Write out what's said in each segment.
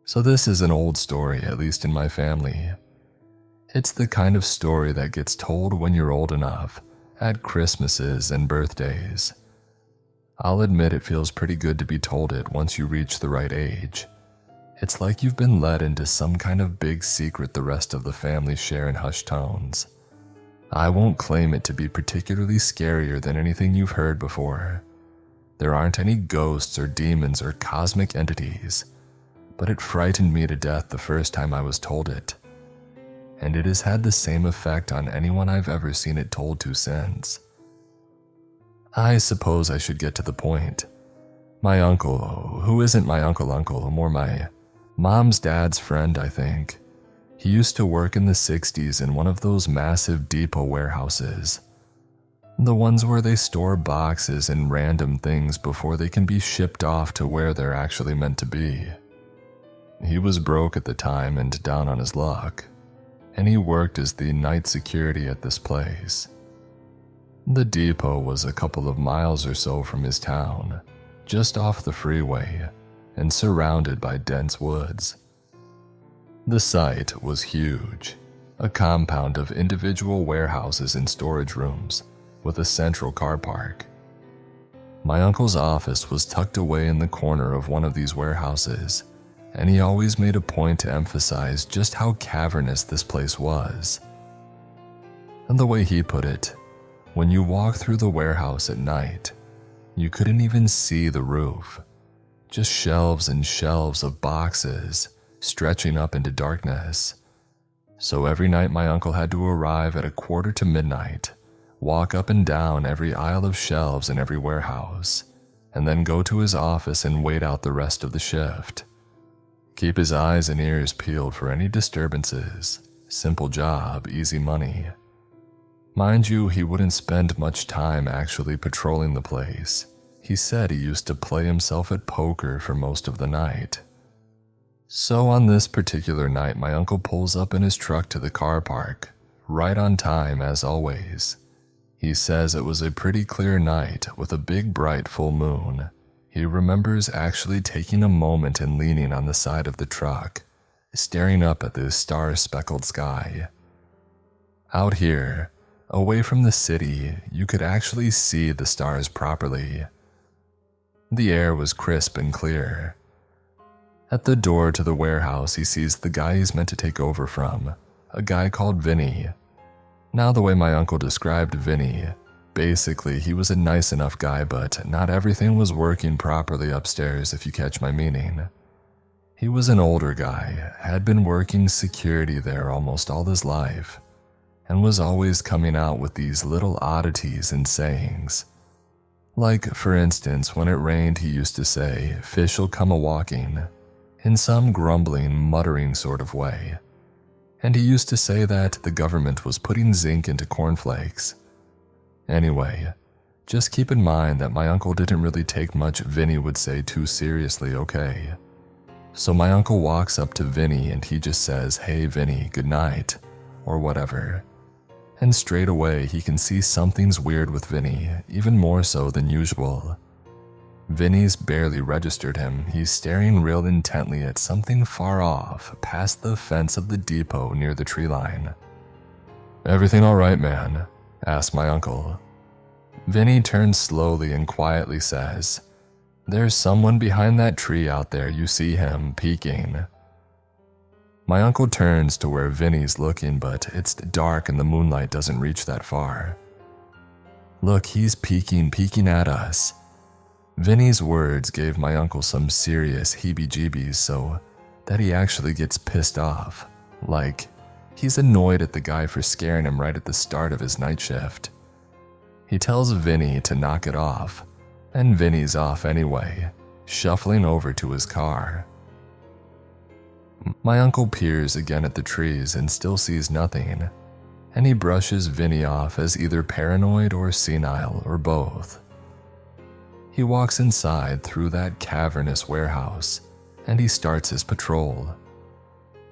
So this is an old story, at least in my family. It's the kind of story that gets told when you're old enough, at Christmases and birthdays. I'll admit it feels pretty good to be told it once you reach the right age. It's like you've been led into some kind of big secret the rest of the family share in hushed tones. I won't claim it to be particularly scarier than anything you've heard before. There aren't any ghosts or demons or cosmic entities, but it frightened me to death the first time I was told it. And it has had the same effect on anyone I've ever seen it told to since. I suppose I should get to the point. My uncle, who isn't my uncle, more my mom's dad's friend, I think. He used to work in the 60s in one of those massive depot warehouses. The ones where they store boxes and random things before they can be shipped off to where they're actually meant to be. He was broke at the time and down on his luck, and he worked as the night security at this place. The depot was a couple of miles or so from his town, just off the freeway, and surrounded by dense woods. The site was huge, a compound of individual warehouses and storage rooms, with a central car park. My uncle's office was tucked away in the corner of one of these warehouses, and he always made a point to emphasize just how cavernous this place was. And the way he put it, when you walk through the warehouse at night, you couldn't even see the roof, just shelves and shelves of boxes stretching up into darkness. So every night my uncle had to arrive at 1:45 midnight, walk up and down every aisle of shelves in every warehouse, and then go to his office and wait out the rest of the shift. Keep his eyes and ears peeled for any disturbances. Simple job, easy money. Mind you, he wouldn't spend much time actually patrolling the place. He said he used to play himself at poker for most of the night. So on this particular night, my uncle pulls up in his truck to the car park, right on time as always. He says it was a pretty clear night with a big bright full moon. He remembers actually taking a moment and leaning on the side of the truck, staring up at the star-speckled sky. Out here, away from the city, you could actually see the stars properly. The air was crisp and clear. At the door to the warehouse, he sees the guy he's meant to take over from, a guy called Vinny. Now, the way my uncle described Vinny, basically he was a nice enough guy, but not everything was working properly upstairs, if you catch my meaning. He was an older guy, had been working security there almost all his life, and was always coming out with these little oddities and sayings. Like, for instance, when it rained, he used to say, "Fish'll come a-walking," in some grumbling, muttering sort of way. And he used to say that the government was putting zinc into cornflakes. Anyway, just keep in mind that my uncle didn't really take much Vinny would say too seriously, okay? So my uncle walks up to Vinny and he just says, "Hey Vinny, good night," or whatever. And straight away he can see something's weird with Vinny, even more so than usual. Vinny's barely registered him. He's staring real intently at something far off, past the fence of the depot near the tree line. "Everything all right, man?" asks my uncle. Vinny turns slowly and quietly says, "There's someone behind that tree out there, you see him peeking." My uncle turns to where Vinny's looking, but it's dark and the moonlight doesn't reach that far. "Look, he's peeking at us." Vinny's words gave my uncle some serious heebie-jeebies, so that he actually gets pissed off. Like, he's annoyed at the guy for scaring him right at the start of his night shift. He tells Vinny to knock it off, and Vinny's off anyway, shuffling over to his car. My uncle peers again at the trees and still sees nothing, and he brushes Vinny off as either paranoid or senile or both. He walks inside through that cavernous warehouse, and he starts his patrol.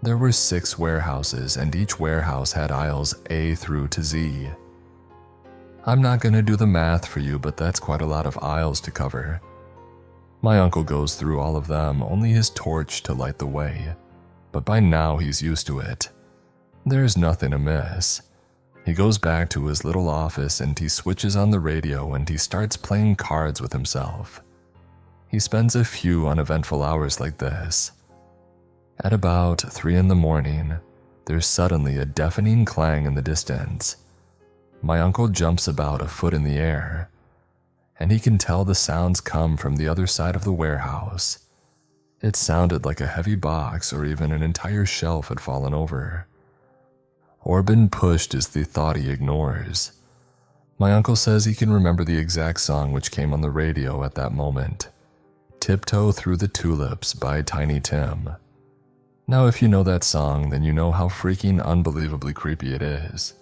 There were 6 warehouses, and each warehouse had aisles A through to Z. I'm not going to do the math for you, but that's quite a lot of aisles to cover. My uncle goes through all of them, only his torch to light the way, but by now he's used to it. There's nothing amiss. He goes back to his little office and he switches on the radio and he starts playing cards with himself. He spends a few uneventful hours like this. At about 3 in the morning, there's suddenly a deafening clang in the distance. My uncle jumps about a foot in the air, and he can tell the sounds come from the other side of the warehouse. It sounded like a heavy box or even an entire shelf had fallen over, or been pushed is the thought he ignores. My uncle says he can remember the exact song which came on the radio at that moment. Tiptoe Through the Tulips by Tiny Tim. Now if you know that song, then you know how freaking unbelievably creepy it is.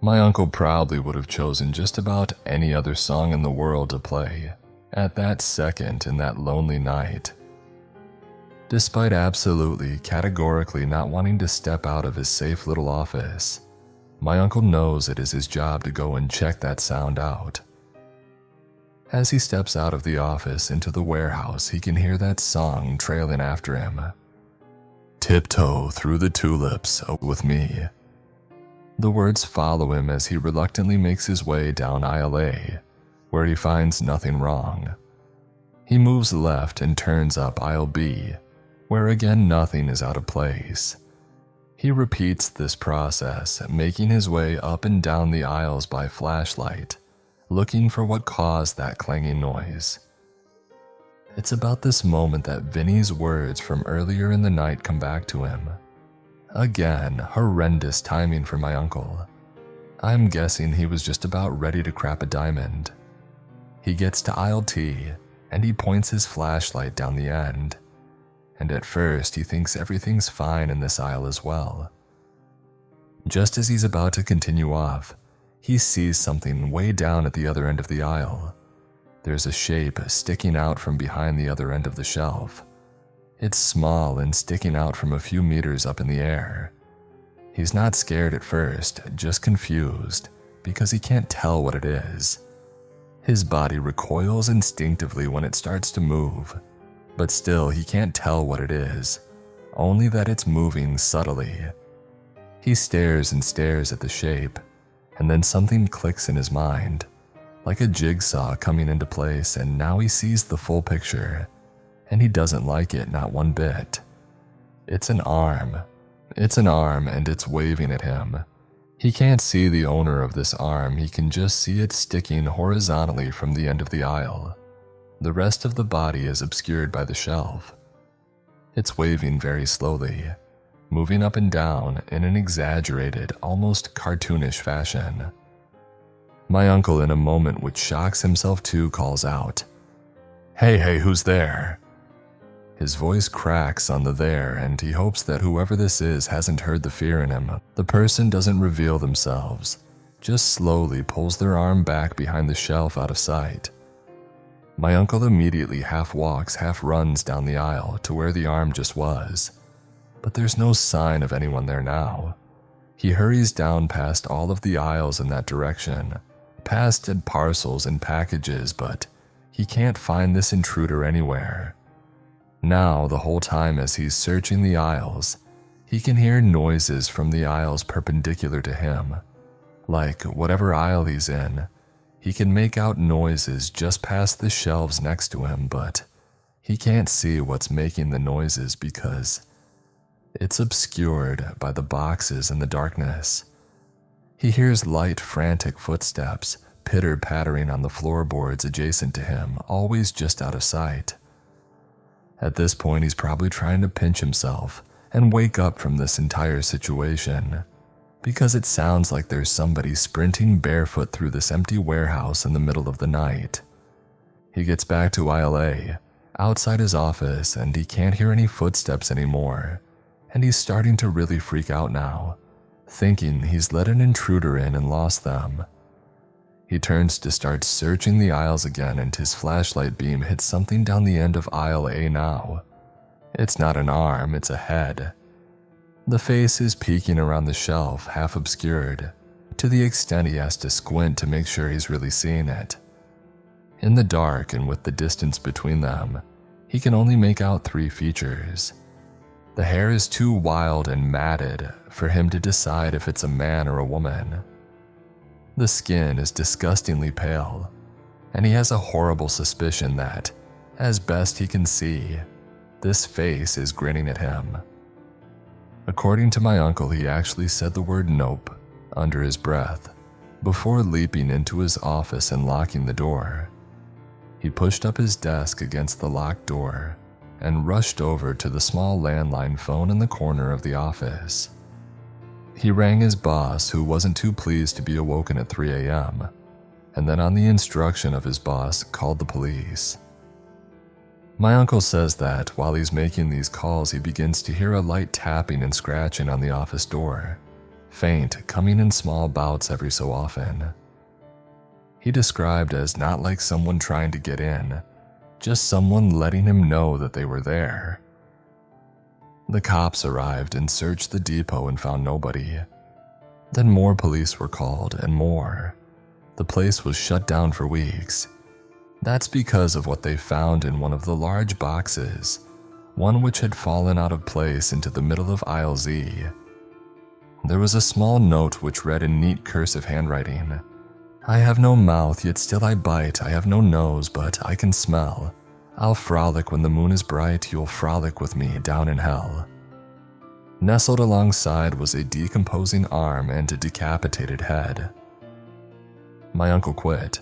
My uncle probably would have chosen just about any other song in the world to play at that second in that lonely night. Despite absolutely, categorically not wanting to step out of his safe little office, my uncle knows it is his job to go and check that sound out. As he steps out of the office into the warehouse, he can hear that song trailing after him. Tiptoe through the tulips with me. The words follow him as he reluctantly makes his way down aisle A, where he finds nothing wrong. He moves left and turns up aisle B, where again nothing is out of place. He repeats this process, making his way up and down the aisles by flashlight, looking for what caused that clanging noise. It's about this moment that Vinny's words from earlier in the night come back to him. Again, horrendous timing for my uncle. I'm guessing he was just about ready to crap a diamond. He gets to aisle T, and he points his flashlight down the end. And at first, he thinks everything's fine in this aisle as well. Just as he's about to continue off, he sees something way down at the other end of the aisle. There's a shape sticking out from behind the other end of the shelf. It's small and sticking out from a few meters up in the air. He's not scared at first, just confused, because he can't tell what it is. His body recoils instinctively when it starts to move, but still he can't tell what it is, only that it's moving subtly. He stares and stares at the shape, and then something clicks in his mind, like a jigsaw coming into place, and now he sees the full picture, and he doesn't like it not one bit. It's an arm. It's an arm, and it's waving at him. He can't see the owner of this arm, he can just see it sticking horizontally from the end of the aisle. The rest of the body is obscured by the shelf. It's waving very slowly, moving up and down in an exaggerated, almost cartoonish fashion. My uncle, in a moment which shocks himself too, calls out, Hey, who's there?" His voice cracks on the there, and he hopes that whoever this is hasn't heard the fear in him. The person doesn't reveal themselves, just slowly pulls their arm back behind the shelf out of sight. My uncle immediately half walks, half runs down the aisle to where the arm just was, but there's no sign of anyone there now. He hurries down past all of the aisles in that direction, past parcels and packages, but he can't find this intruder anywhere. Now, the whole time as he's searching the aisles, he can hear noises from the aisles perpendicular to him. Like whatever aisle he's in, he can make out noises just past the shelves next to him, but he can't see what's making the noises because it's obscured by the boxes and the darkness. He hears light, frantic footsteps, pitter-pattering on the floorboards adjacent to him, always just out of sight. At this point, he's probably trying to pinch himself and wake up from this entire situation, because it sounds like there's somebody sprinting barefoot through this empty warehouse in the middle of the night. He gets back to aisle A, outside his office, and he can't hear any footsteps anymore, and he's starting to really freak out now, thinking he's let an intruder in and lost them. He turns to start searching the aisles again, and his flashlight beam hits something down the end of aisle A now. It's not an arm, it's a head. The face is peeking around the shelf, half obscured, to the extent he has to squint to make sure he's really seeing it. In the dark and with the distance between them, he can only make out 3 features. The hair is too wild and matted for him to decide if it's a man or a woman. The skin is disgustingly pale, and he has a horrible suspicion that, as best he can see, this face is grinning at him. According to my uncle, he actually said the word "nope" under his breath before leaping into his office and locking the door. He pushed up his desk against the locked door and rushed over to the small landline phone in the corner of the office. He rang his boss, who wasn't too pleased to be awoken at 3 a.m., and then on the instruction of his boss, called the police. My uncle says that while he's making these calls, he begins to hear a light tapping and scratching on the office door, faint, coming in small bouts every so often. He described as not like someone trying to get in, just someone letting him know that they were there. The cops arrived and searched the depot and found nobody. Then more police were called, and more. The place was shut down for weeks. That's because of what they found in one of the large boxes, one which had fallen out of place into the middle of aisle Z. There was a small note which read in neat cursive handwriting, "I have no mouth, yet still I bite. I have no nose, but I can smell. I'll frolic when the moon is bright. You'll frolic with me down in hell." Nestled alongside was a decomposing arm and a decapitated head. My uncle quit.